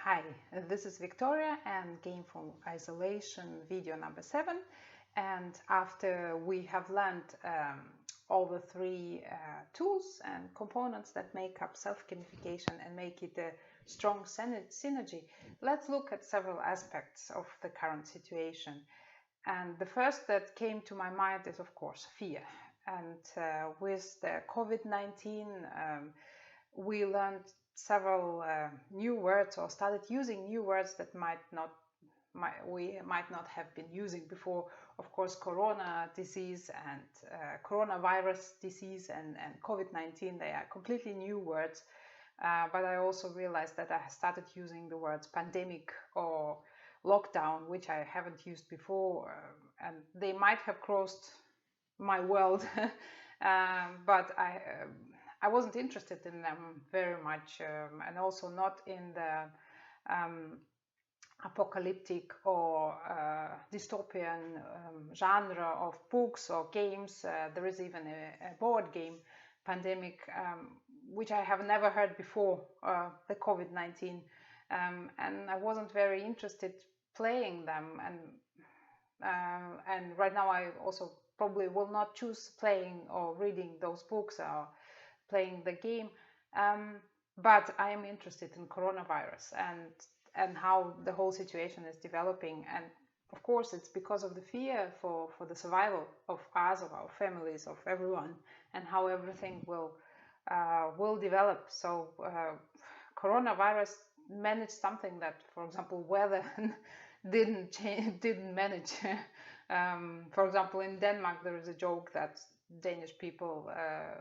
Hi, this is Victoria and Gameful Isolation video number 7. And after we have learned all the three tools and components that make up self-gamification and make it a strong synergy, let's look at several aspects of the current situation. And the first that came to my mind is, of course, fear. And with the COVID-19, we learned several new words or started using new words that we might not have been using before. Of course, corona disease and coronavirus disease and COVID-19, they are completely new words. But I also realized that I started using the words pandemic or lockdown, which I haven't used before, and they might have crossed my world, but I wasn't interested in them very much, and also not in the apocalyptic or dystopian genre of books or games. There is even a board game, Pandemic, which I have never heard before, the COVID-19, and I wasn't very interested playing them. And right now I also probably will not choose playing or reading those books or playing the game, but I am interested in coronavirus and how the whole situation is developing. And of course, it's because of the fear for the survival of us, of our families, of everyone, and how everything will develop. So coronavirus managed something that, for example, weather didn't manage. For example, in Denmark, there is a joke that Danish people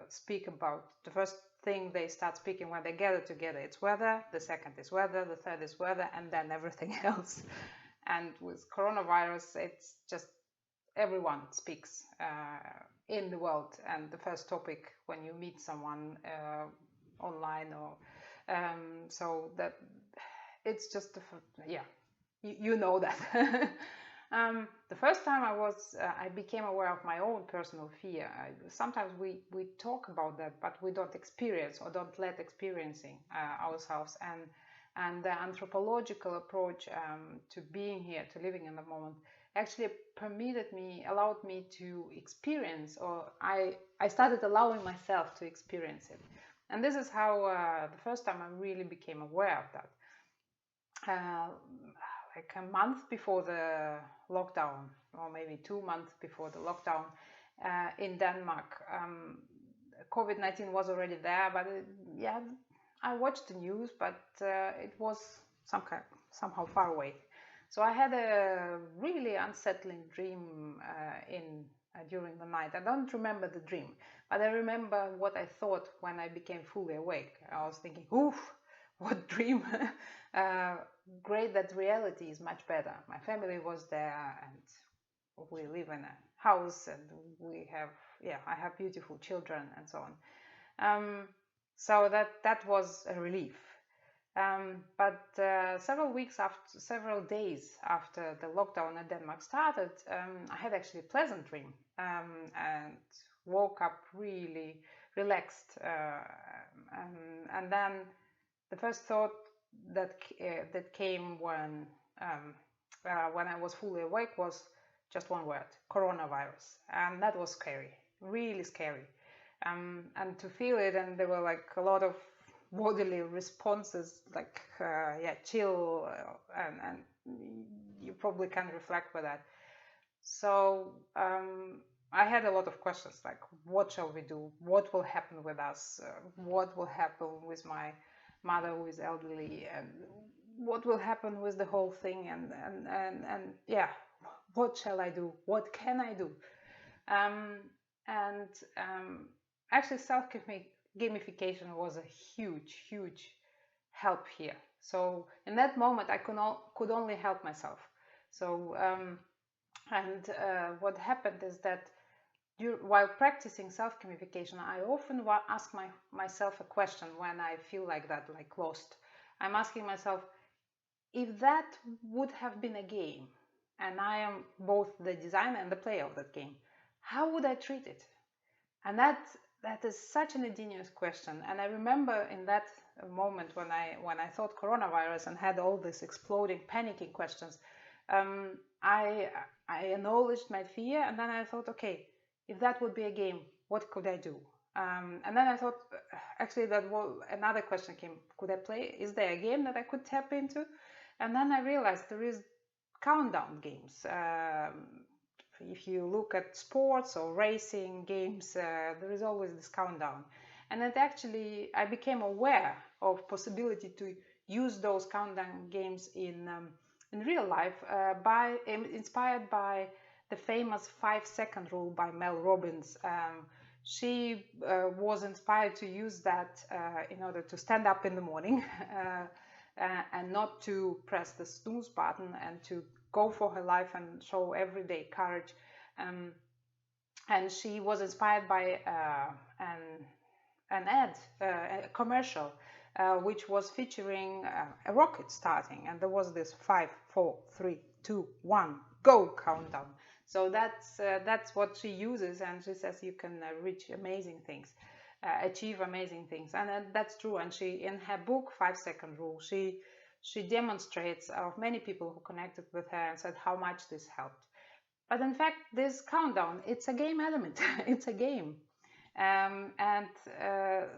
speak about. The first thing they start speaking when they gather together, it's weather, the second is weather, the third is weather, and then everything else. And with coronavirus, it's just everyone speaks in the world, and the first topic when you meet someone online or so that it's just you know that. The first time I became aware of my own personal fear. Sometimes we talk about that, but we don't experience or don't let experiencing ourselves. And the anthropological approach to being here, to living in the moment, actually allowed me to experience, or I started allowing myself to experience it. And this is how the first time I really became aware of that. Like a month before the lockdown, or maybe 2 months before the lockdown, in Denmark, COVID-19 was already there, but I watched the news, but it was somehow far away. So I had a really unsettling dream during the night. I don't remember the dream, but I remember what I thought when I became fully awake. I was thinking, oof, what dream. Great that reality is much better. My family was there, and we live in a house, and I have beautiful children and so on. So that was a relief. But several days after the lockdown in Denmark started, I had actually a pleasant dream, and woke up really relaxed. And then the first thought that came when I was fully awake was just one word: coronavirus. And that was scary, really scary. And to feel it, and there were like a lot of bodily responses, like chill, and you probably can reflect with that. So I had a lot of questions, like, what shall we do? What will happen with us? What will happen with my mother, who is elderly, and what will happen with the whole thing? And what shall I do? What can I do? Actually, self-gamification was a huge help here. So in that moment, I could only help myself. So what happened is that while practicing self-gamification, I often ask myself a question when I feel like that, like lost. I'm asking myself, if that would have been a game, and I am both the designer and the player of that game, how would I treat it? And that is such an ingenious question. And I remember in that moment when I thought coronavirus and had all this exploding, panicking questions. I acknowledged my fear, and then I thought, okay, if that would be a game, what could I do? And then I thought, actually, another question came: could I play? Is there a game that I could tap into? And then I realized there is countdown games. If you look at sports or racing games, there is always this countdown. And it actually, I became aware of possibility to use those countdown games in real life, inspired by the famous 5-second rule by Mel Robbins. She was inspired to use that in order to stand up in the morning and not to press the snooze button, and to go for her life and show everyday courage. And she was inspired by an ad, a commercial, which was featuring a rocket starting, and there was this 5, 4, 3, 2, 1, go countdown. So that's what she uses, and she says you can reach amazing things, achieve amazing things, and that's true. And she, in her book 5-second rule, she demonstrates of many people who connected with her and said how much this helped. But in fact, this countdown, it's a game element. It's a game.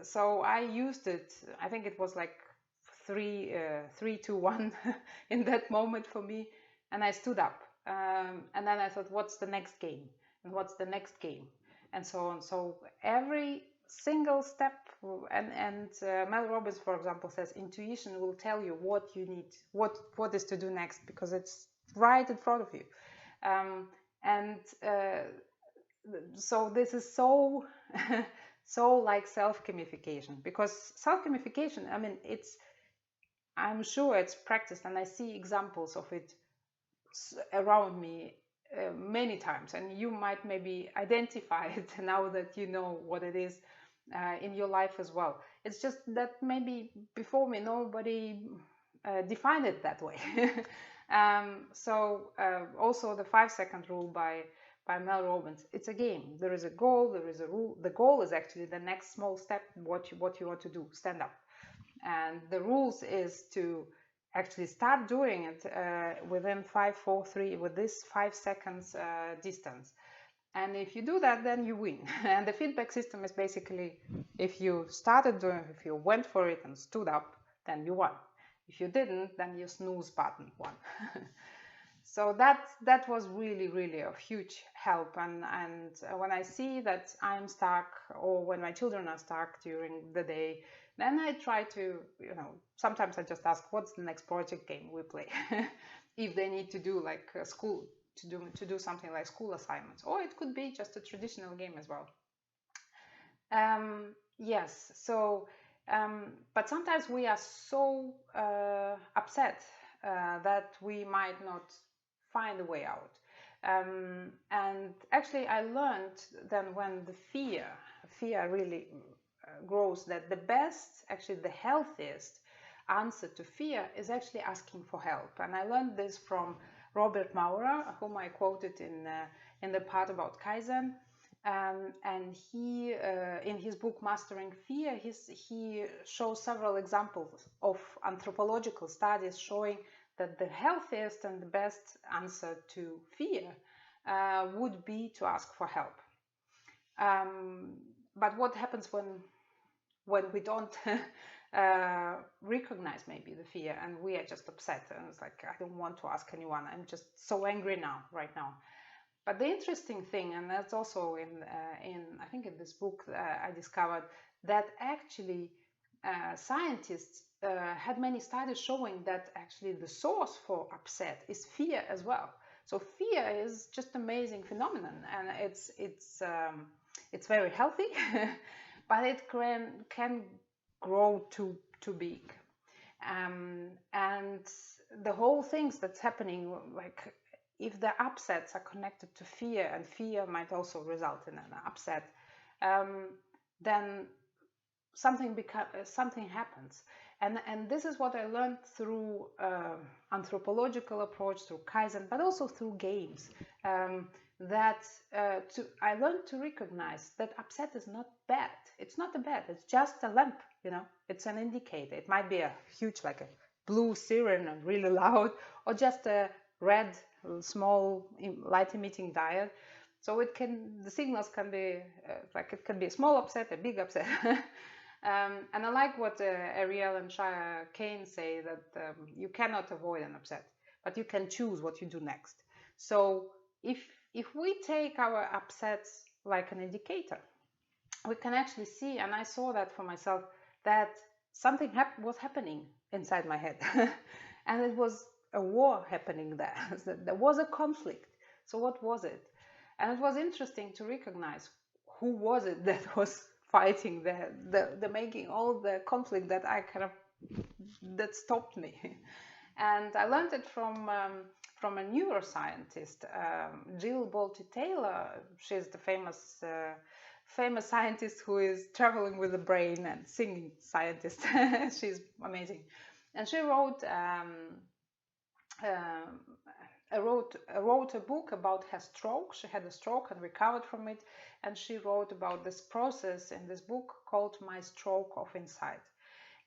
So I used it. I think it was like 3, 2, 1 in that moment for me. And I stood up. And then I thought, what's the next game? And what's the next game? And so on. So every single step, and Mel Robbins, for example, says intuition will tell you what you need, what is to do next, because it's right in front of you. So this is so so like self-gamification, because self-gamification, I mean, I'm sure it's practiced, and I see examples of it around me many times, and you might maybe identify it now that you know what it is in your life as well. It's just that maybe before me nobody defined it that way. Also the 5-second rule by Mel Robbins. It's a game. There is a goal, there is a rule. The goal is actually the next small step, what you want to do, stand up. And the rules is to actually start doing it within 5, 4, 3, with this 5 seconds distance. And if you do that, then you win. And the feedback system is basically, if you started doing, if you went for it and stood up, then you won. If you didn't, then your snooze button won. So that was really, really of huge help. And when I see that I'm stuck, or when my children are stuck during the day, then I try to, sometimes I just ask, what's the next project game we play? If they need to do like school, to do something like school assignments, or it could be just a traditional game as well. Yes, so, but sometimes we are so upset that we might not find a way out. And actually, I learned then, when the fear really grows, that the best, actually the healthiest answer to fear is actually asking for help. And I learned this from Robert Maurer, whom I quoted in the part about Kaizen. And he, in his book Mastering Fear, he shows several examples of anthropological studies showing that the healthiest and the best answer to fear would be to ask for help. But what happens when we don't recognize maybe the fear, and we are just upset, and it's like, I don't want to ask anyone, I'm just so angry right now. But the interesting thing, and that's also in I think in this book I discovered, that actually scientists had many studies showing that actually the source for upset is fear as well. So fear is just amazing phenomenon, and it's very healthy, but it can grow too big. And the whole things that's happening, like, if the upsets are connected to fear, and fear might also result in an upset, then something happens. And this is what I learned through anthropological approach, through Kaizen, but also through games. that I learned to recognize that upset is not bad. It's not a bad. It's just a lamp. It's an indicator. It might be a huge, like a blue siren and really loud, or just a red, small light emitting diode. So the signals can be like it can be a small upset, a big upset. And I like what Ariel and Shia Kane say, that you cannot avoid an upset, but you can choose what you do next. So if if we take our upsets like an indicator, we can actually see, and I saw that for myself, that something was happening inside my head. And it was a war happening there. There was a conflict. So what was it? And it was interesting to recognize who was it that was fighting the making all the conflict that that stopped me. And I learned it from a neuroscientist, Jill Bolte Taylor. She's the famous scientist who is traveling with the brain and singing scientist. She's amazing. And she wrote wrote a book about her stroke. She had a stroke and recovered from it, and she wrote about this process in this book called My Stroke of Insight.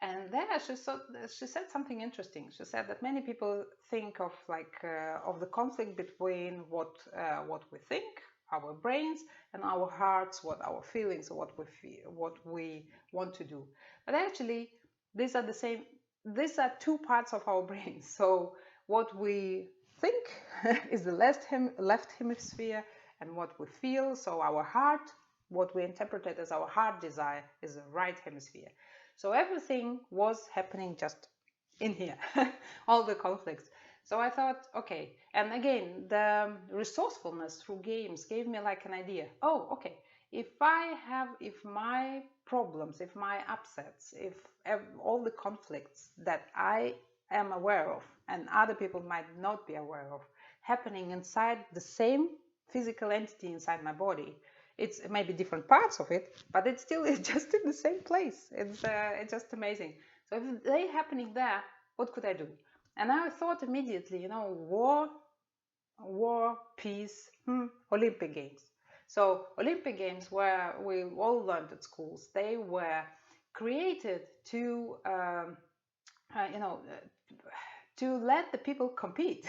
And there she said something interesting. She said that many people think of of the conflict between what we think, our brains, and our hearts, what our feelings, or what we feel, what we want to do. But actually, these are the same. These are two parts of our brains. So what we think is the left hemisphere, and what we feel, so our heart, what we interpret as our heart desire, is the right hemisphere. So everything was happening just in here, all the conflicts. So I thought, okay, and again, the resourcefulness through games gave me like an idea. Oh, okay, if my problems, if my upsets, if all the conflicts that I am aware of and other people might not be aware of happening inside the same physical entity inside my body, it's maybe different parts of it, but it's still just in the same place. It's just amazing. So if they're happening there, what could I do? And I thought immediately, war, peace, Olympic Games. So Olympic Games, where we all learned at schools, they were created to, to let the people compete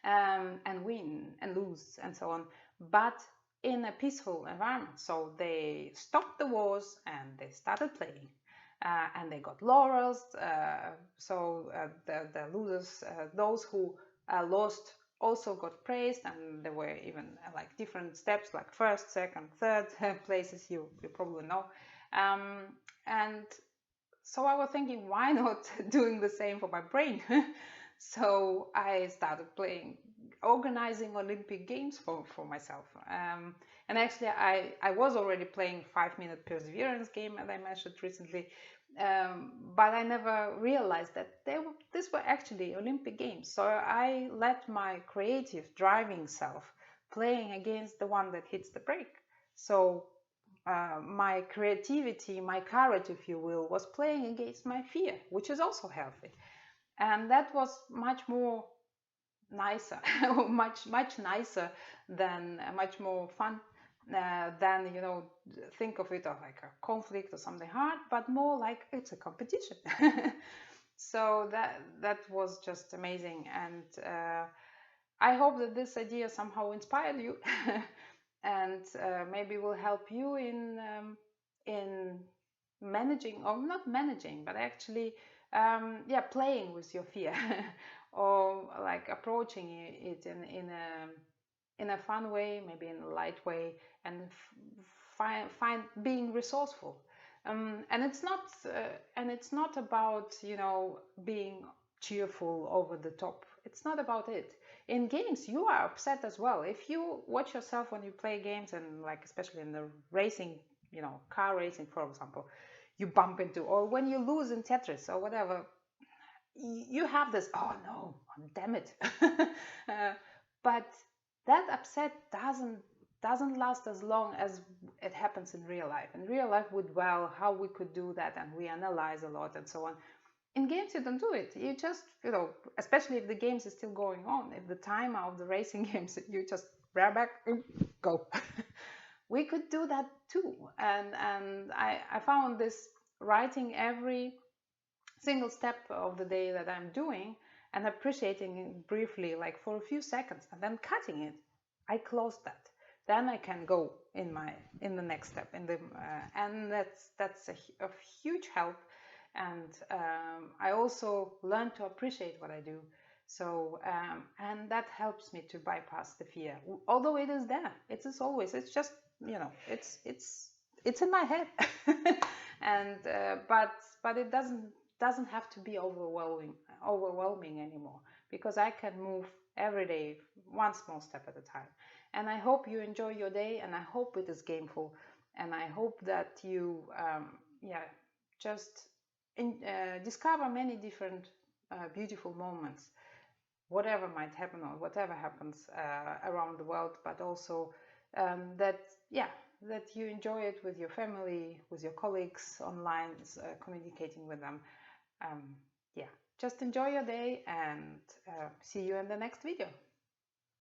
and win and lose and so on, but in a peaceful environment. So they stopped the wars and they started playing, and they got laurels. So the losers, those who lost, also got praised, and there were even like different steps, like first, second, third places. You probably know, and so I was thinking, why not doing the same for my brain? So I started organizing Olympic Games for myself. And actually, I was already playing 5-minute perseverance game, as I mentioned recently, but I never realized that these were actually Olympic Games. So I let my creative, driving self playing against the one that hits the brake. So my creativity, my courage, if you will, was playing against my fear, which is also healthy. And that was much more nicer, much nicer than much more fun than think of it as like a conflict or something hard, but more like it's a competition. So that was just amazing, and I hope that this idea somehow inspired you and maybe will help you in managing, or not managing, but actually playing with your fear or like approaching it in a fun way, maybe in a light way, and find being resourceful. And it's not about being cheerful over the top. It's not about it. In games, you are upset as well. If you watch yourself when you play games, and like especially in the racing, car racing, for example, you bump into, or when you lose in Tetris or whatever, you have this, oh no, damn it. But that upset doesn't last as long as it happens in real life. In real life, we dwell how we could do that, and we analyze a lot and so on. In games, you don't do it. You just, especially if the games is still going on, if the timer of the racing games, you just bareback, go. We could do that too. And I found this writing every single step of the day that I'm doing and appreciating it briefly, like for a few seconds, and then cutting it. I close that. Then I can go in the next step and that's a huge help. And I also learn to appreciate what I do. So and that helps me to bypass the fear. Although it is there, it is always. It's just, it's in my head, and but it doesn't have to be overwhelming anymore, because I can move every day one small step at a time. And I hope you enjoy your day, and I hope it is gameful, and I hope that you just discover many different beautiful moments, whatever might happen or whatever happens around the world, but also that you enjoy it with your family, with your colleagues online, communicating with them. um, yeah, just enjoy your day, and see you in the next video.